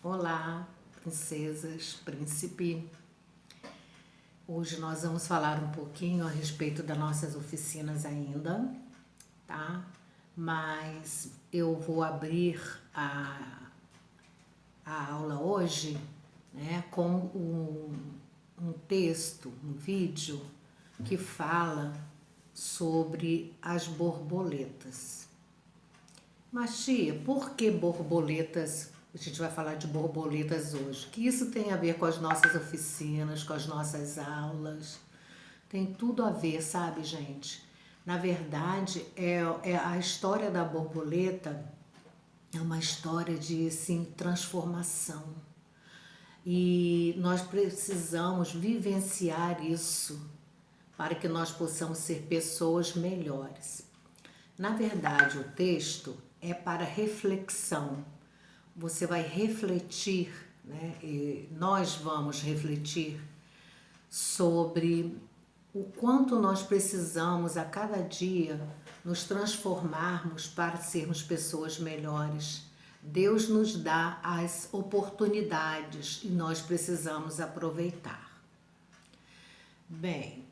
Olá, princesas, príncipe. Hoje nós vamos falar um pouquinho a respeito das nossas oficinas ainda, tá? Mas eu vou abrir a aula hoje, né, com um texto, um vídeo que fala sobre as borboletas. Mas tia, por que borboletas? A gente vai falar de borboletas hoje. Que isso tem a ver com as nossas oficinas, com as nossas aulas. Tem tudo a ver, sabe, gente? Na verdade, é a história da borboleta é uma história de, assim, transformação. E nós precisamos vivenciar isso para que nós possamos ser pessoas melhores. Na verdade, o texto é para reflexão. Você vai refletir, né? E nós vamos refletir sobre o quanto nós precisamos a cada dia nos transformarmos para sermos pessoas melhores. Deus nos dá as oportunidades e nós precisamos aproveitar. Bem,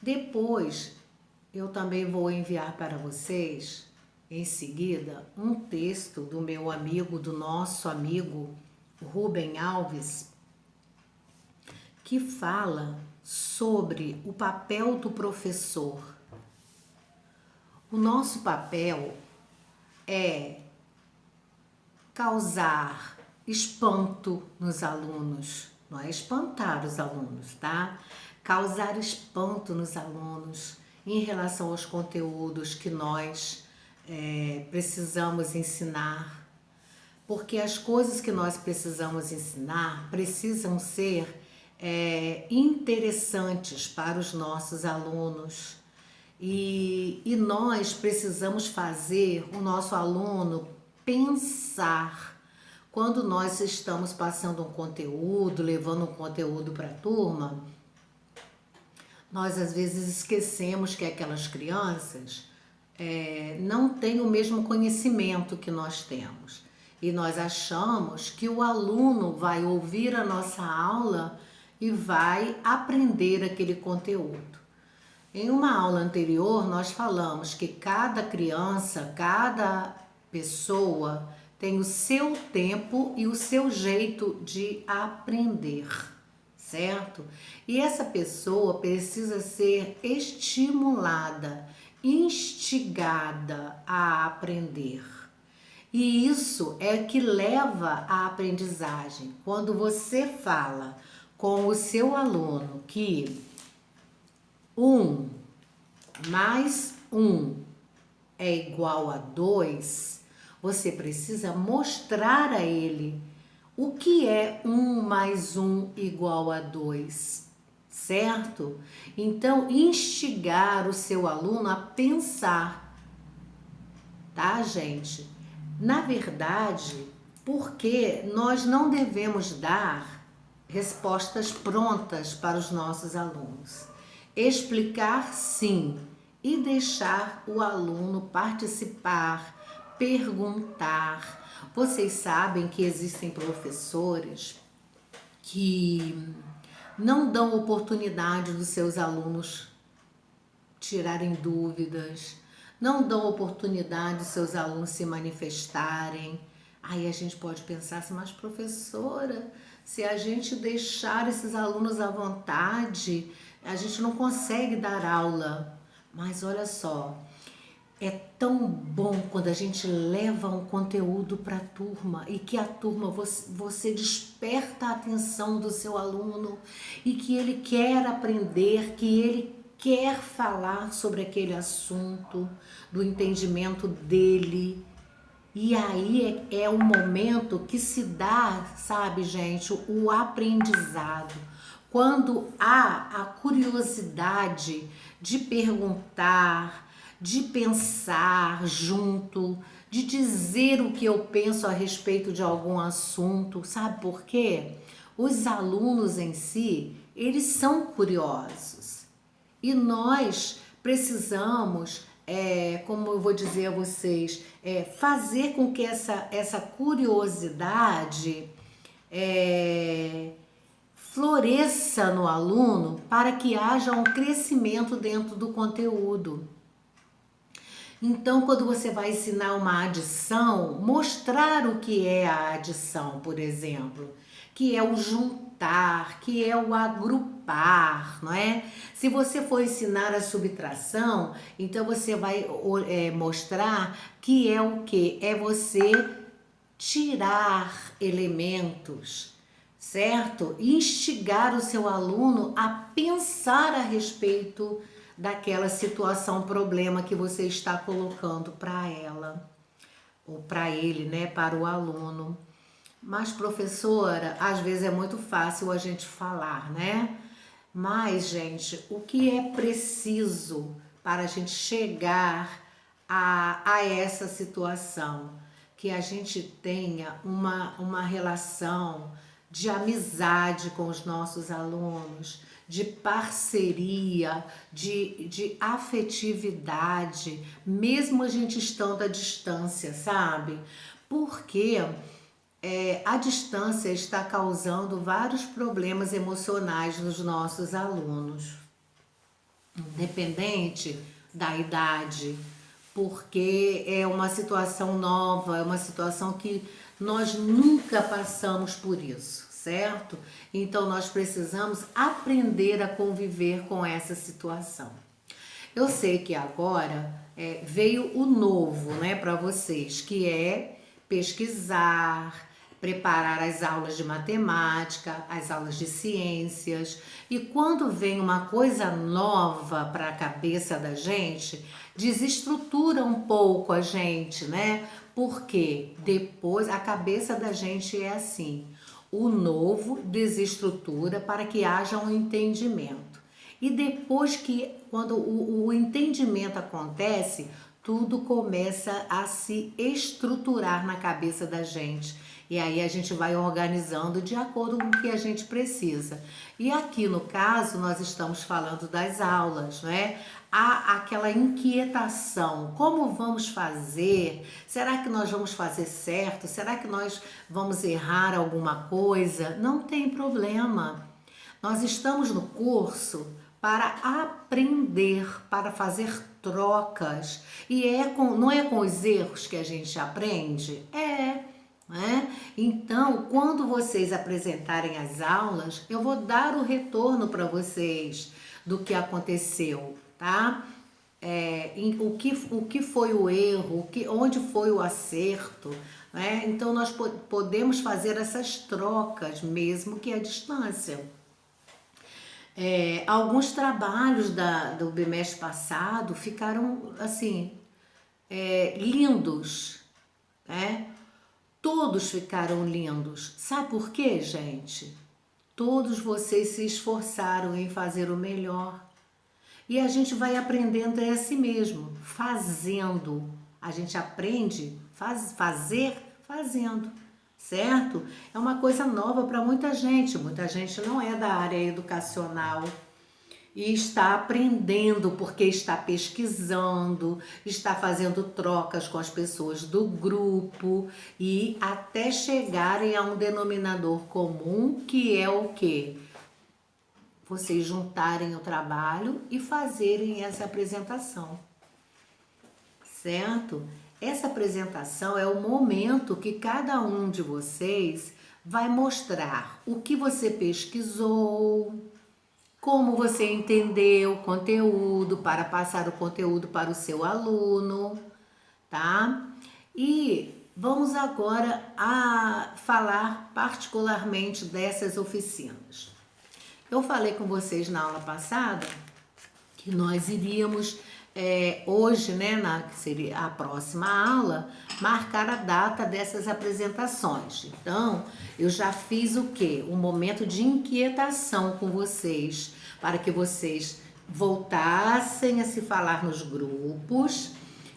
depois eu também vou enviar para vocês, em seguida, um texto do meu amigo, do nosso amigo Rubem Alves, que fala sobre o papel do professor. O nosso papel é causar espanto nos alunos, não é espantar os alunos, tá? Causar espanto nos alunos em relação aos conteúdos que nós precisamos ensinar, porque as coisas que nós precisamos ensinar precisam ser interessantes para os nossos alunos e nós precisamos fazer o nosso aluno pensar. Quando nós estamos passando um conteúdo, levando um conteúdo para a turma, nós às vezes esquecemos que aquelas crianças não têm o mesmo conhecimento que nós temos. E nós achamos que o aluno vai ouvir a nossa aula e vai aprender aquele conteúdo. Em uma aula anterior, nós falamos que cada criança, cada pessoa tem o seu tempo e o seu jeito de aprender, certo? E essa pessoa precisa ser estimulada, instigada a aprender. E isso é que leva à aprendizagem. Quando você fala com o seu aluno que 1 mais 1 é igual a 2, você precisa mostrar a ele o que é 1 mais 1 igual a 2, certo? Então, instigar o seu aluno a pensar, tá, gente? Na verdade, porque nós não devemos dar respostas prontas para os nossos alunos. Explicar sim e deixar o aluno participar, perguntar. Vocês sabem que existem professores que não dão oportunidade dos seus alunos tirarem dúvidas, não dão oportunidade dos seus alunos se manifestarem. Aí a gente pode pensar assim, mas professora, se a gente deixar esses alunos à vontade, a gente não consegue dar aula. Mas olha só, é tão bom quando a gente leva um conteúdo para a turma e que a turma, você desperta a atenção do seu aluno e que ele quer aprender, que ele quer falar sobre aquele assunto, do entendimento dele. E aí é o momento que se dá, sabe, gente, o aprendizado. Quando há a curiosidade de perguntar, de pensar junto, de dizer o que eu penso a respeito de algum assunto, sabe por quê? Os alunos em si, eles são curiosos. E nós precisamos, como eu vou dizer a vocês, fazer com que essa curiosidade floresça no aluno para que haja um crescimento dentro do conteúdo. Então, quando você vai ensinar uma adição, mostrar o que é a adição, por exemplo, que é o juntar, que é o agrupar, não é? Se você for ensinar a subtração, então você vai mostrar que é o que? É você tirar elementos, certo? Instigar o seu aluno a pensar a respeito daquela situação, problema que você está colocando para ela, ou para ele, né, para o aluno. Mas, professora, às vezes é muito fácil a gente falar, né? Mas, gente, o que é preciso para a gente chegar a essa situação? Que a gente tenha uma relação de amizade com os nossos alunos, de parceria, de afetividade, mesmo a gente estando à distância, sabe? Porque a distância está causando vários problemas emocionais nos nossos alunos, independente da idade, porque é uma situação nova, é uma situação que nós nunca passamos por isso, certo? Então nós precisamos aprender a conviver com essa situação. Eu sei que agora veio o novo, né, para vocês, que é pesquisar, preparar as aulas de matemática, as aulas de ciências. E quando vem uma coisa nova para a cabeça da gente, desestrutura um pouco a gente, né? Porque depois a cabeça da gente é assim: o novo desestrutura para que haja um entendimento. E depois que, quando o entendimento acontece, tudo começa a se estruturar na cabeça da gente. E aí a gente vai organizando de acordo com o que a gente precisa. E aqui no caso nós estamos falando das aulas, né? Há aquela inquietação, como vamos fazer? Será que nós vamos fazer certo? Será que nós vamos errar alguma coisa? Não tem problema. Nós estamos no curso para aprender, para fazer trocas. E não é com os erros que a gente aprende? Né? Então, quando vocês apresentarem as aulas, eu vou dar o retorno para vocês do que aconteceu, tá? O que foi o erro, onde foi o acerto, né? Então, nós podemos fazer essas trocas, mesmo que à distância. Alguns trabalhos do bimestre passado ficaram, assim, lindos, né? Todos ficaram lindos. Sabe por quê, gente? Todos vocês se esforçaram em fazer o melhor. E a gente vai aprendendo é assim mesmo, fazendo. A gente aprende fazer fazendo, certo? É uma coisa nova para muita gente. Muita gente não é da área educacional e está aprendendo porque está pesquisando, está fazendo trocas com as pessoas do grupo e até chegarem a um denominador comum, que é o quê? Vocês juntarem o trabalho e fazerem essa apresentação, certo? Essa apresentação é o momento que cada um de vocês vai mostrar o que você pesquisou, como você entendeu o conteúdo, para passar o conteúdo para o seu aluno, tá? E vamos agora a falar particularmente dessas oficinas. Eu falei com vocês na aula passada que nós iríamos hoje, né, que seria a próxima aula, marcar a data dessas apresentações. Então, eu já fiz o quê? Um momento de inquietação com vocês, para que vocês voltassem a se falar nos grupos,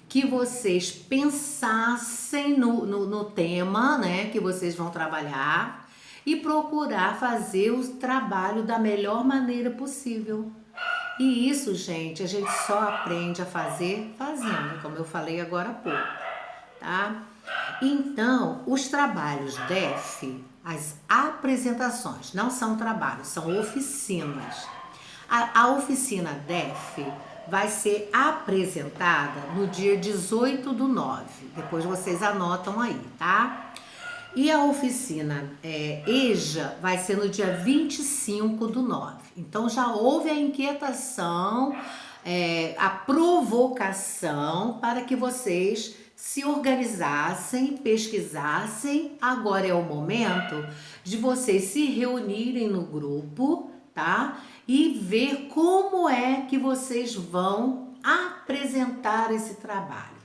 que vocês pensassem no tema, né, que vocês vão trabalhar e procurar fazer o trabalho da melhor maneira possível. E isso, gente, a gente só aprende a fazer fazendo, como eu falei agora há pouco, tá? Então, os trabalhos DEF, as apresentações, não são trabalhos, são oficinas. A oficina DEF vai ser apresentada no dia 18/9. Depois vocês anotam aí, tá? E a oficina EJA vai ser no dia 25/9. Então já houve a inquietação, a provocação para que vocês se organizassem, pesquisassem. Agora é o momento de vocês se reunirem no grupo, tá? E ver como é que vocês vão apresentar esse trabalho.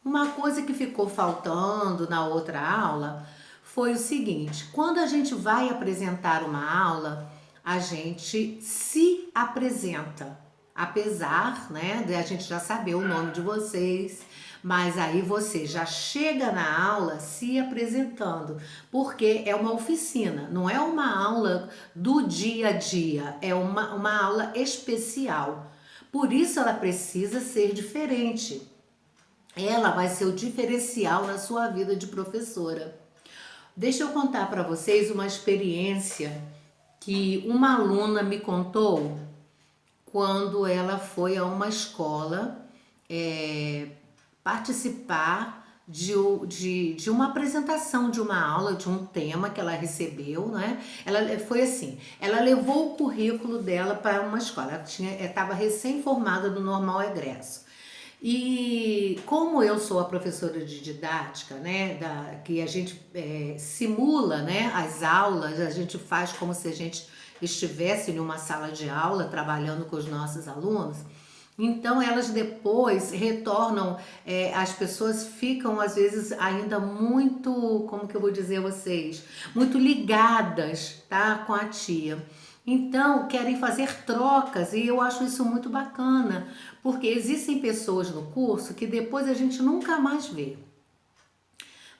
Uma coisa que ficou faltando na outra aula foi o seguinte: quando a gente vai apresentar uma aula, a gente se apresenta, apesar, né, de a gente já saber o nome de vocês, mas aí você já chega na aula se apresentando, porque é uma oficina, não é uma aula do dia a dia, é uma aula especial. Por isso ela precisa ser diferente. Ela vai ser o diferencial na sua vida de professora. Deixa eu contar para vocês uma experiência que uma aluna me contou quando ela foi a uma escola participar de uma apresentação de uma aula, de um tema que ela recebeu, né? Ela foi assim, ela levou o currículo dela para uma escola, ela estava recém-formada do normal egresso. E como eu sou a professora de didática, né, que a gente simula, né, as aulas, a gente faz como se a gente estivesse em uma sala de aula trabalhando com os nossos alunos. Então elas depois retornam, as pessoas ficam às vezes ainda muito, como que eu vou dizer a vocês, muito ligadas, tá, com a tia. Então querem fazer trocas e eu acho isso muito bacana, porque existem pessoas no curso que depois a gente nunca mais vê.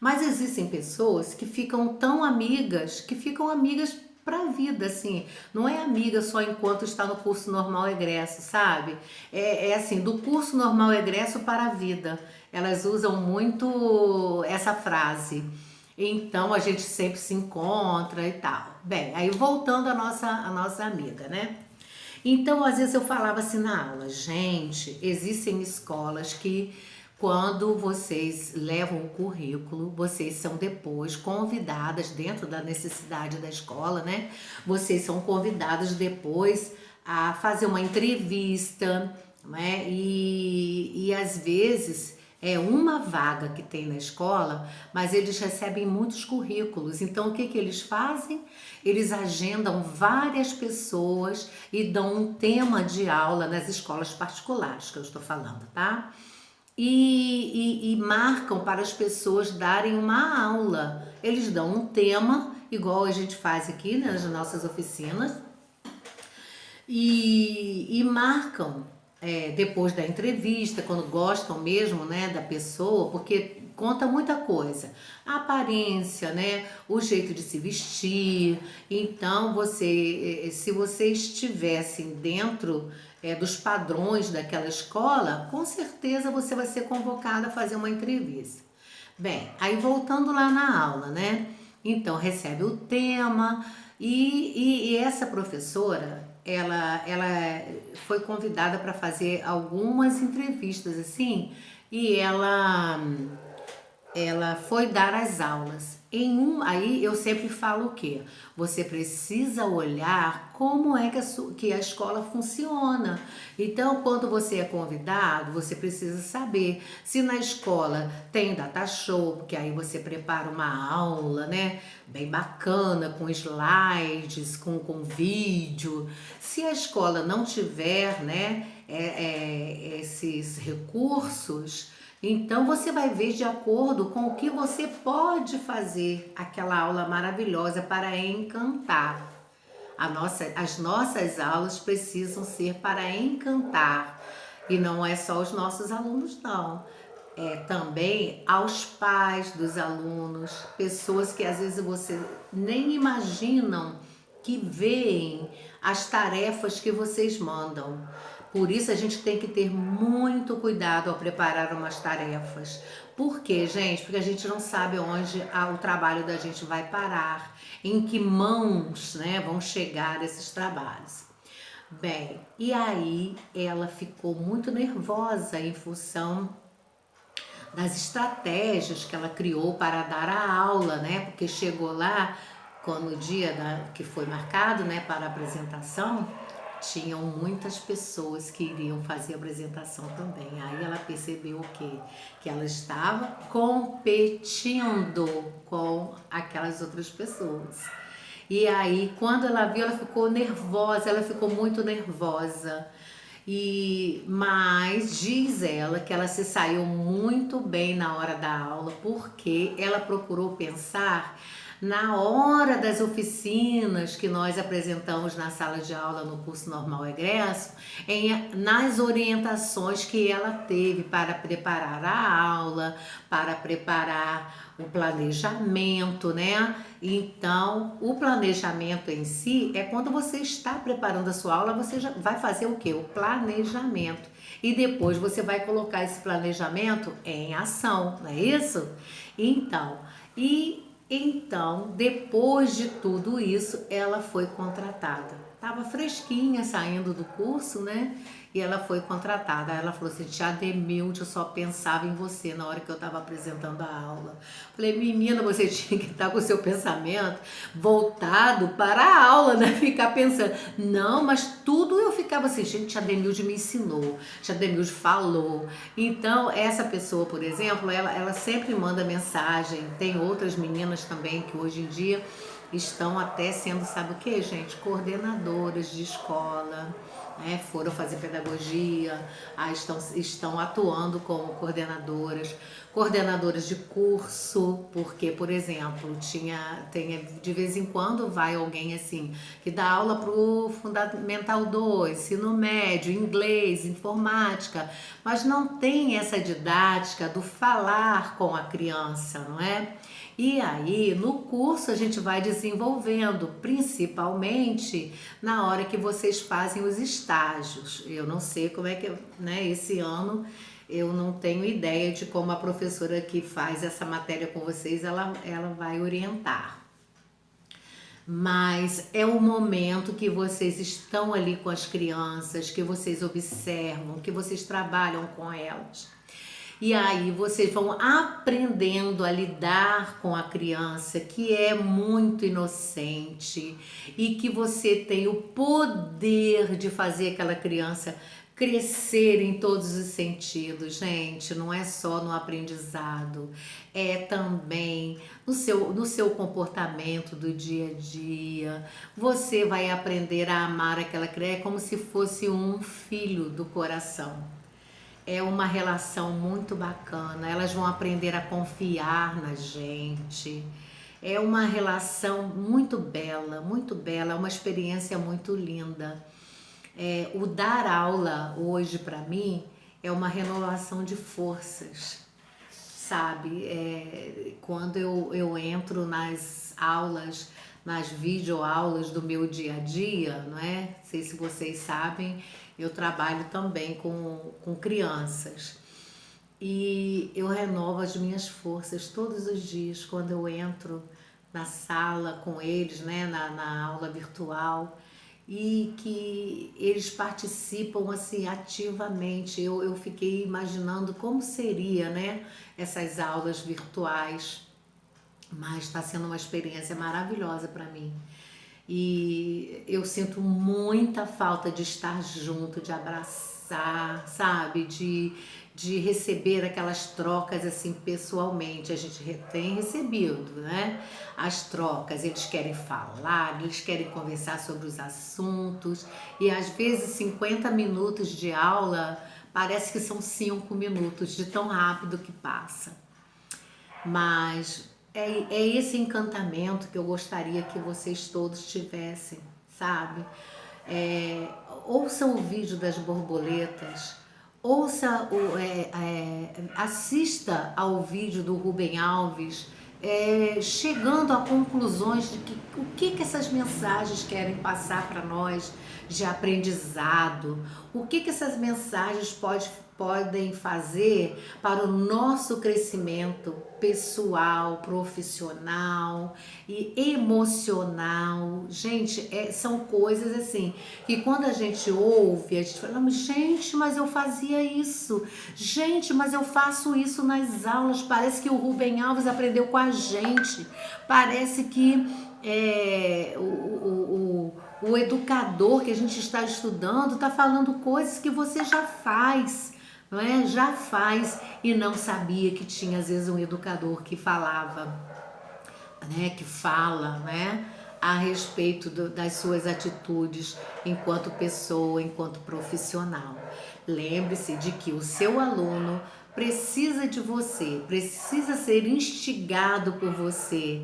Mas existem pessoas que ficam tão amigas, que ficam amigas pra vida, assim, não é amiga só enquanto está no curso normal egresso, sabe? É assim, do curso normal egresso para a vida. Elas usam muito essa frase. Então a gente sempre se encontra e tal. Bem, aí voltando à nossa amiga, né? Então, às vezes eu falava assim na aula, gente, existem escolas que quando vocês levam o currículo, vocês são depois convidadas, dentro da necessidade da escola, né? Vocês são convidadas depois a fazer uma entrevista, né? E às vezes é uma vaga que tem na escola, mas eles recebem muitos currículos. Então, o que que eles fazem? Eles agendam várias pessoas e dão um tema de aula nas escolas particulares que eu estou falando, tá? E marcam para as pessoas darem uma aula. Eles dão um tema, igual a gente faz aqui, né, nas nossas oficinas, e marcam depois da entrevista, quando gostam mesmo, né, da pessoa, porque conta muita coisa, a aparência, né, o jeito de se vestir. Então se vocês estivessem dentro dos padrões daquela escola, com certeza você vai ser convocada a fazer uma entrevista. Bem, aí voltando lá na aula, né? Então recebe o tema e essa professora, ela foi convidada para fazer algumas entrevistas assim, e ela foi dar as aulas. Aí eu sempre falo o quê? Você precisa olhar como é que a escola funciona. Então, quando você é convidado, você precisa saber se na escola tem data show, porque aí você prepara uma aula, né? Bem bacana, com slides, com vídeo. Se a escola não tiver, né, esses recursos, então você vai ver de acordo com o que você pode fazer aquela aula maravilhosa para encantar. As nossas aulas precisam ser para encantar. E não é só os nossos alunos, não. É também aos pais dos alunos, pessoas que às vezes você nem imaginam que veem as tarefas que vocês mandam. Por isso a gente tem que ter muito cuidado ao preparar umas tarefas. Por quê, gente? Porque a gente não sabe onde o trabalho da gente vai parar, em que mãos, né, vão chegar esses trabalhos. Bem, e aí ela ficou muito nervosa em função das estratégias que ela criou para dar a aula, né? Porque chegou lá, quando o dia que foi marcado, né, para a apresentação, tinham muitas pessoas que iriam fazer a apresentação também. Aí ela percebeu o quê? Que ela estava competindo com aquelas outras pessoas. E aí, quando ela viu, ela ficou nervosa, ela ficou muito nervosa. Mas diz ela que ela se saiu muito bem na hora da aula, porque ela procurou pensar na hora das oficinas que nós apresentamos na sala de aula no curso normal egresso, nas orientações que ela teve para preparar a aula, para preparar o planejamento, né? Então, o planejamento em si é quando você está preparando a sua aula, você já vai fazer o quê? O planejamento. E depois você vai colocar esse planejamento em ação, não é isso? Então, depois de tudo isso, ela foi contratada. Tava fresquinha saindo do curso, né? E ela foi contratada. Aí ela falou assim: Tia Ademilde, eu só pensava em você na hora que eu estava apresentando a aula. Falei: menina, você tinha que estar com o seu pensamento voltado para a aula, né? Ficar pensando. Não, mas tudo eu ficava assim: gente, Tia Ademilde me ensinou, Tia Ademilde falou. Então, essa pessoa, por exemplo, ela sempre manda mensagem. Tem outras meninas também que hoje em dia estão até sendo, sabe o que, gente? Coordenadoras de escola, né? Foram fazer pedagogia, estão atuando como coordenadoras de curso, porque, por exemplo, de vez em quando vai alguém assim, que dá aula pro Fundamental 2, ensino médio, inglês, informática, mas não tem essa didática do falar com a criança, não é? E aí, no curso, a gente vai desenvolvendo, principalmente na hora que vocês fazem os estágios. Eu não sei como é que, né, esse ano eu não tenho ideia de como a professora que faz essa matéria com vocês, ela vai orientar. Mas é o momento que vocês estão ali com as crianças, que vocês observam, que vocês trabalham com elas. E aí vocês vão aprendendo a lidar com a criança que é muito inocente e que você tem o poder de fazer aquela criança crescer em todos os sentidos, gente. Não é só no aprendizado, é também no seu comportamento do dia a dia. Você vai aprender a amar aquela criança como se fosse um filho do coração. É uma relação muito bacana, elas vão aprender a confiar na gente. É uma relação muito bela, é uma experiência muito linda. O dar aula hoje para mim é uma renovação de forças, sabe? Quando eu entro nas aulas, nas videoaulas do meu dia a dia, não é? Não sei se vocês sabem, eu trabalho também com crianças. E eu renovo as minhas forças todos os dias quando eu entro na sala com eles, né, na aula virtual, e que eles participam assim ativamente. Eu fiquei imaginando como seria, né, essas aulas virtuais, mas está sendo uma experiência maravilhosa para mim. E eu sinto muita falta de estar junto, de abraçar, sabe? De receber aquelas trocas assim pessoalmente. A gente tem recebido, né? As trocas, eles querem falar, eles querem conversar sobre os assuntos. E às vezes 50 minutos de aula parece que são 5 minutos, de tão rápido que passa. Mas é esse encantamento que eu gostaria que vocês todos tivessem, sabe? Ouça o vídeo das borboletas, assista ao vídeo do Rubem Alves, chegando a conclusões de o que essas mensagens querem passar para nós de aprendizado, o que essas mensagens podem fazer para o nosso crescimento pessoal, profissional e emocional. Gente, são coisas assim que quando a gente ouve, a gente fala, gente, mas eu fazia isso, gente, mas eu faço isso nas aulas, parece que o Rubem Alves aprendeu com a gente, parece que o educador que a gente está estudando está falando coisas que você já faz, não é? Já faz e não sabia que tinha às vezes um educador que falava, né? Que fala, né? A respeito das suas atitudes enquanto pessoa, enquanto profissional. Lembre-se de que o seu aluno precisa de você, precisa ser instigado por você.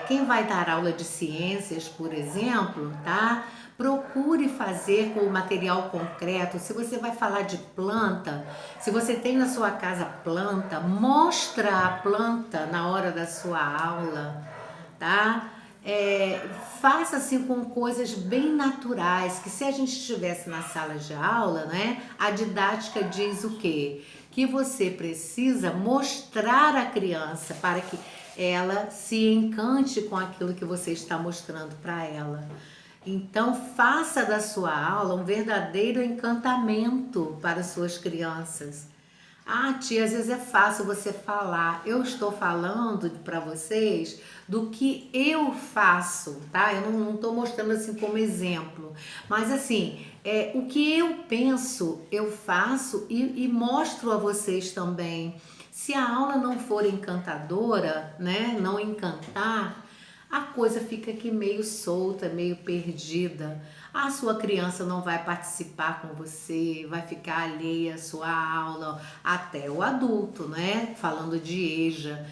Quem vai dar aula de ciências, por exemplo, tá? Procure fazer com o material concreto. Se você vai falar de planta, se você tem na sua casa planta, mostra a planta na hora da sua aula, tá? Faça assim com coisas bem naturais, que se a gente estivesse na sala de aula, né? A didática diz o quê? Que você precisa mostrar à criança para que ela se encante com aquilo que você está mostrando para ela. Então, faça da sua aula um verdadeiro encantamento para suas crianças. Ah, tia, às vezes é fácil você falar. Eu estou falando para vocês do que eu faço, tá? Eu não estou mostrando assim como exemplo. Mas assim, o que eu penso, eu faço e mostro a vocês também. Se a aula não for encantadora, né? Não encantar, a coisa fica aqui meio solta, meio perdida. A sua criança não vai participar com você, vai ficar alheia à sua aula, até o adulto, né? Falando de EJA.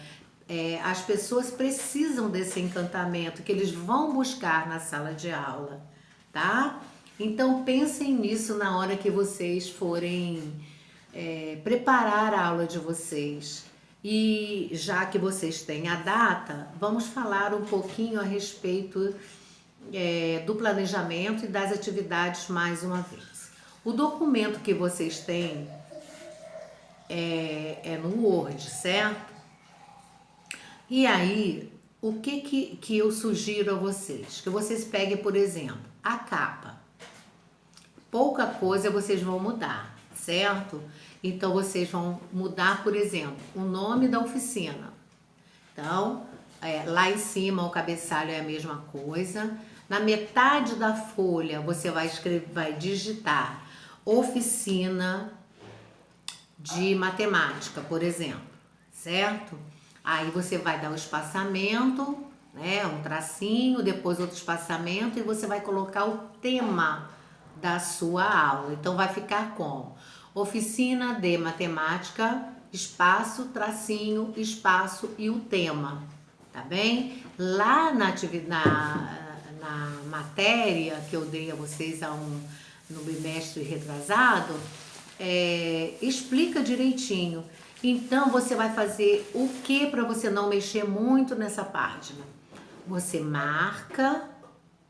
As pessoas precisam desse encantamento que eles vão buscar na sala de aula, tá? Então pensem nisso na hora que vocês forem preparar a aula de vocês. E já que vocês têm a data, vamos falar um pouquinho a respeito do planejamento e das atividades mais uma vez. O documento que vocês têm é no Word, certo? E aí, o que eu sugiro a vocês? Que vocês peguem, por exemplo, a capa. Pouca coisa vocês vão mudar, certo? Então, vocês vão mudar, por exemplo, o nome da oficina. Então, lá em cima o cabeçalho é a mesma coisa. Na metade da folha, você vai digitar oficina de matemática, por exemplo, certo? Aí você vai dar o espaçamento, né? Um tracinho, depois outro espaçamento e você vai colocar o tema da sua aula. Então, vai ficar como? Oficina de matemática, espaço, tracinho, espaço e o tema, tá bem? Lá na matéria que eu dei a vocês no bimestre retrasado, explica direitinho. Então, você vai fazer o que para você não mexer muito nessa página? Você marca,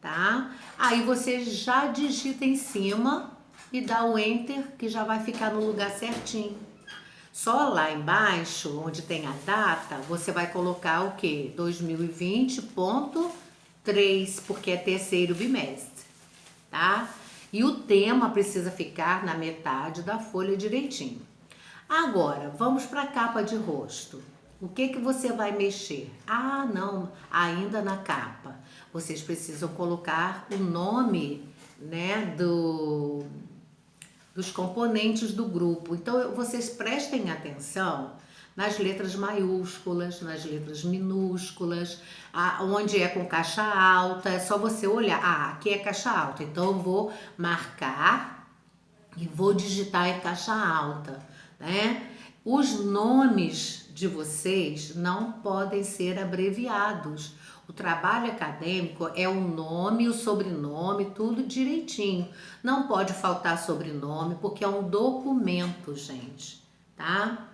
tá? Aí você já digita em cima e dá o Enter, que já vai ficar no lugar certinho. Só lá embaixo, onde tem a data, você vai colocar o quê? 2020.3, porque é terceiro bimestre, tá? E o tema precisa ficar na metade da folha direitinho. Agora, vamos para a capa de rosto. O que você vai mexer? Ah, não, ainda na capa. Vocês precisam colocar o nome, né, dos componentes do grupo. Então, vocês prestem atenção nas letras maiúsculas, nas letras minúsculas, onde é com caixa alta, é só você olhar. Ah, aqui é caixa alta, então eu vou marcar e vou digitar em caixa alta, né? Os nomes de vocês não podem ser abreviados. O trabalho acadêmico é o nome, o sobrenome, tudo direitinho. Não pode faltar sobrenome, porque é um documento, gente, tá?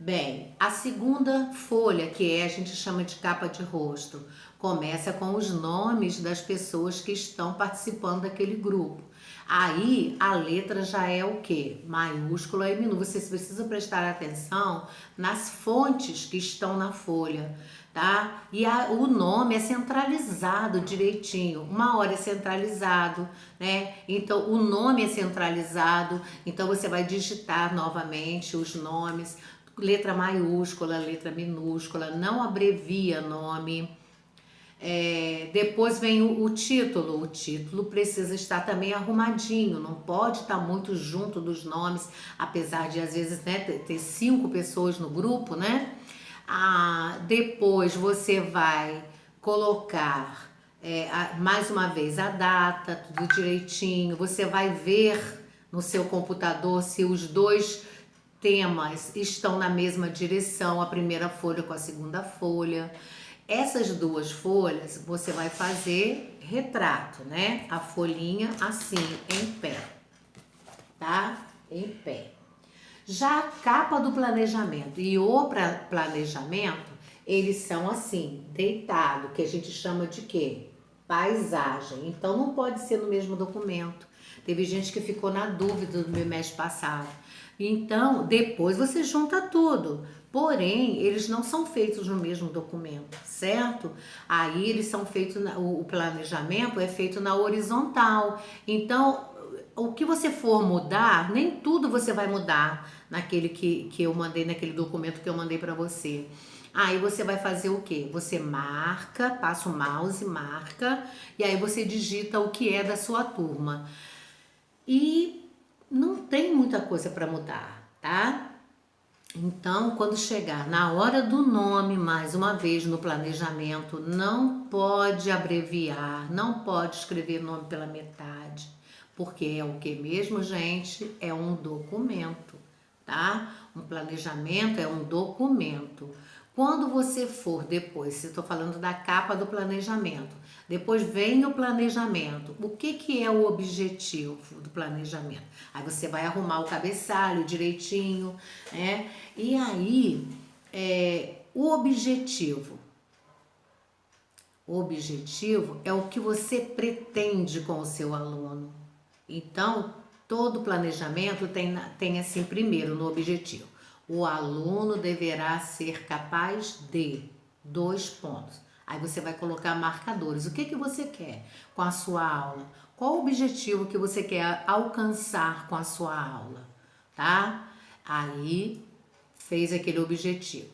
Bem, a segunda folha, que a gente chama de capa de rosto, começa com os nomes das pessoas que estão participando daquele grupo. Aí a letra já é o quê? Maiúscula e minúscula. Você precisa prestar atenção nas fontes que estão na folha, tá? E o nome é centralizado direitinho. Uma hora é centralizado, né? Então o nome é centralizado. Então você vai digitar novamente os nomes. Letra maiúscula, letra minúscula, não abrevia nome. Depois vem o título. O título precisa estar também arrumadinho, não pode estar muito junto dos nomes, apesar de às vezes, né, ter 5 pessoas no grupo, né? Depois você vai colocar mais uma vez a data, tudo direitinho. Você vai ver no seu computador se os dois temas estão na mesma direção, a primeira folha com a segunda folha. Essas duas folhas você vai fazer retrato, né? A folhinha assim, em pé, tá? Em pé. Já a capa do planejamento e o planejamento, eles são assim, deitado, que a gente chama de quê? Paisagem. Então não pode ser no mesmo documento. Teve gente que ficou na dúvida do meu mês passado. Então, depois você junta tudo. Porém, eles não são feitos no mesmo documento, certo? Aí eles são feitos, o planejamento é feito na horizontal. Então, o que você for mudar, nem tudo você vai mudar naquele que eu mandei, naquele documento que eu mandei para você. Aí você vai fazer o quê? Você marca, passa o mouse, marca, e aí você digita o que é da sua turma. E não tem muita coisa para mudar, tá? Então, quando chegar na hora do nome, mais uma vez no planejamento, não pode abreviar, não pode escrever nome pela metade, porque é o que mesmo, gente? É um documento, tá? Um planejamento é um documento. Quando você for depois, se estou falando da capa do planejamento, depois vem o planejamento. O que é o objetivo do planejamento? Aí você vai arrumar o cabeçalho direitinho, né? E aí, o objetivo. O objetivo é o que você pretende com o seu aluno. Então, todo planejamento tem assim, primeiro, no objetivo. O aluno deverá ser capaz de 2 pontos. Aí você vai colocar marcadores. O que você quer com a sua aula? Qual o objetivo que você quer alcançar com a sua aula? Tá? Aí fez aquele objetivo.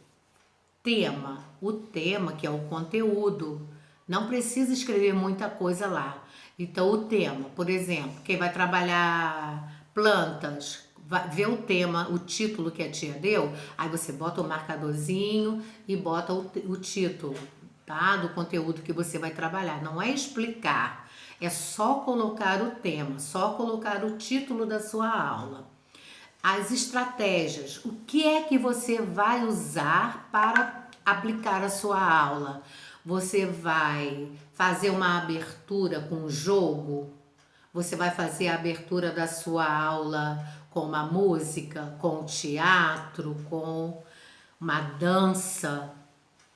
Tema. O tema, que é o conteúdo. Não precisa escrever muita coisa lá. Então, o tema, por exemplo, quem vai trabalhar plantas, vê o tema, o título que a tia deu, aí você bota o marcadorzinho e bota o título, tá? Do conteúdo que você vai trabalhar. Não é explicar, é só colocar o tema, só colocar o título da sua aula. As estratégias, o que é que você vai usar para aplicar a sua aula? Você vai fazer uma abertura com jogo? Você vai fazer a abertura da sua aula com uma música, com teatro, com uma dança,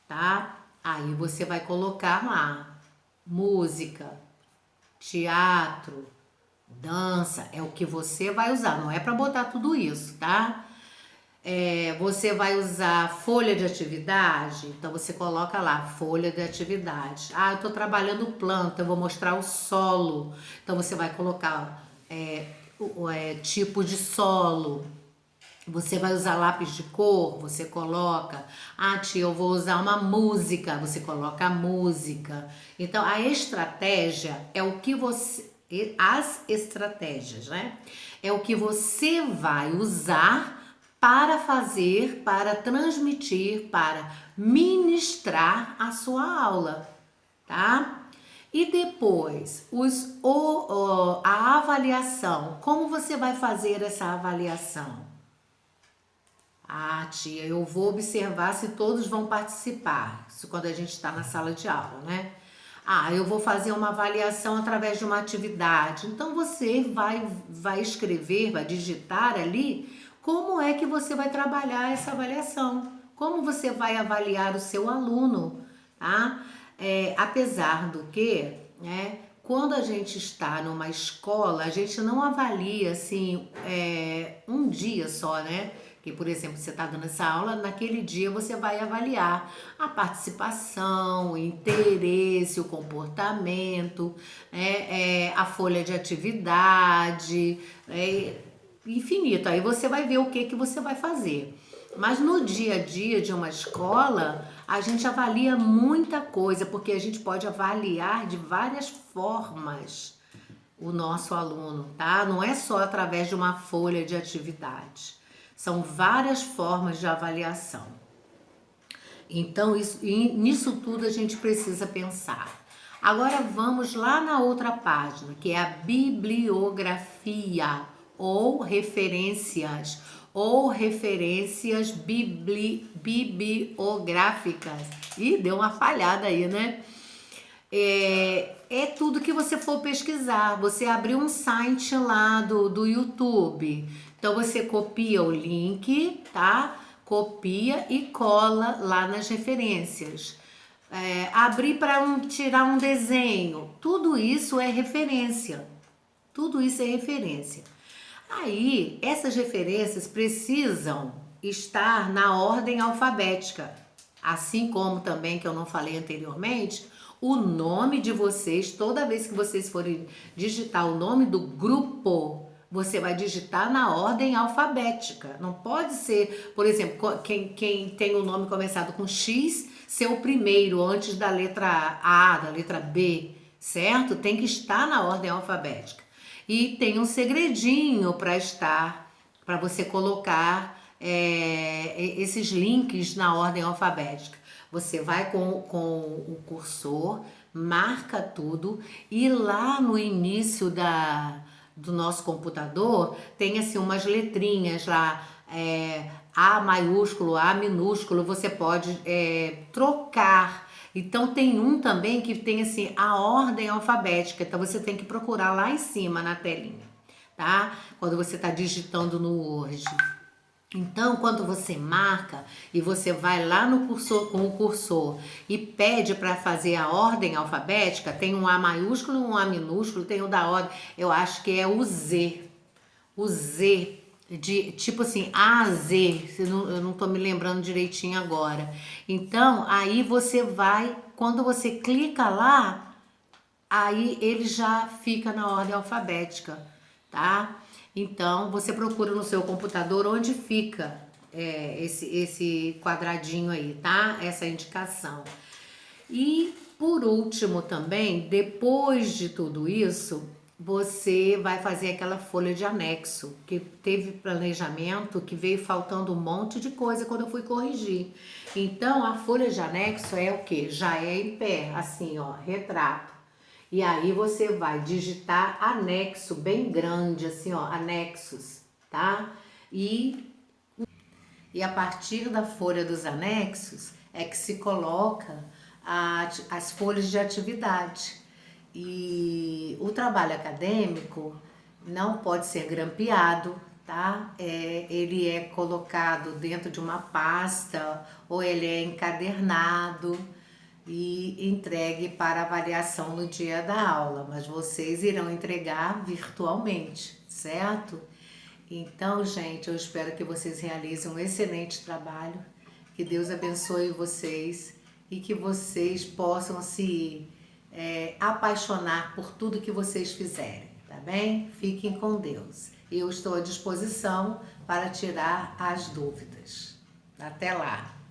tá? Aí você vai colocar lá música, teatro, dança, é o que você vai usar, não é para botar tudo isso, tá? Você vai usar folha de atividade, então você coloca lá, folha de atividade. Eu tô trabalhando planta, eu vou mostrar o solo, então você vai colocar tipo de solo. Você vai usar lápis de cor, você coloca. Tia, eu vou usar uma música, você coloca a música. Então, a estratégia é o que você... As estratégias, né? É o que você vai usar para fazer, para transmitir, para ministrar a sua aula, tá? E depois, a avaliação. Como você vai fazer essa avaliação? Tia, eu vou observar se todos vão participar. Isso quando a gente está na sala de aula, né? Eu vou fazer uma avaliação através de uma atividade. Então, você vai escrever, vai digitar ali como é que você vai trabalhar essa avaliação, como você vai avaliar o seu aluno, tá? Apesar do que, né, quando a gente está numa escola, a gente não avalia assim um dia só, né? Que, por exemplo, você está dando essa aula, naquele dia você vai avaliar a participação, o interesse, o comportamento, a folha de atividade, infinito. Aí você vai ver o que você vai fazer. Mas no dia a dia de uma escola, a gente avalia muita coisa, porque a gente pode avaliar de várias formas o nosso aluno, tá? Não é só através de uma folha de atividade. São várias formas de avaliação. Então, nisso tudo a gente precisa pensar. Agora vamos lá na outra página, que é a bibliografia ou referências bibliográficas. Ih, deu uma falhada aí, né? É tudo que você for pesquisar. Você abriu um site lá do YouTube. Então você copia o link, tá? Copia e cola lá nas referências. Abrir para tirar um desenho. Tudo isso é referência. Tudo isso é referência. Aí, essas referências precisam estar na ordem alfabética. Assim como também, que eu não falei anteriormente, o nome de vocês, toda vez que vocês forem digitar o nome do grupo, você vai digitar na ordem alfabética. Não pode ser, por exemplo, quem tem o nome começado com X, ser o primeiro, antes da letra A, da letra B, certo? Tem que estar na ordem alfabética. E tem um segredinho para você colocar esses links na ordem alfabética. Você vai com o cursor, marca tudo e lá no início do nosso computador tem assim umas letrinhas lá, A maiúsculo, A minúsculo, você pode trocar. Então tem um também que tem assim a ordem alfabética, então você tem que procurar lá em cima na telinha, tá? Quando você está digitando no Word. Então, quando você marca e você vai lá no cursor com o cursor e pede para fazer a ordem alfabética, tem um A maiúsculo, um A minúsculo, tem o da ordem, eu acho que é o Z. O Z, de tipo assim, A a Z, eu não tô me lembrando direitinho agora. Então, aí você vai, quando você clica lá, aí ele já fica na ordem alfabética, tá? Então, você procura no seu computador onde fica esse quadradinho aí, tá? Essa indicação. E, por último também, depois de tudo isso, você vai fazer aquela folha de anexo, que teve planejamento, que veio faltando um monte de coisa quando eu fui corrigir. Então, a folha de anexo é o quê? Já é em pé, assim, ó, retrato. E aí você vai digitar anexo bem grande, assim, ó, anexos, tá? E a partir da folha dos anexos é que se coloca as folhas de atividade. E o trabalho acadêmico não pode ser grampeado, tá? Ele é colocado dentro de uma pasta ou ele é encadernado e entregue para avaliação no dia da aula, mas vocês irão entregar virtualmente, certo? Então, gente, eu espero que vocês realizem um excelente trabalho, que Deus abençoe vocês e que vocês possam se apaixonar por tudo que vocês fizerem, tá bem? Fiquem com Deus. Eu estou à disposição para tirar as dúvidas. Até lá!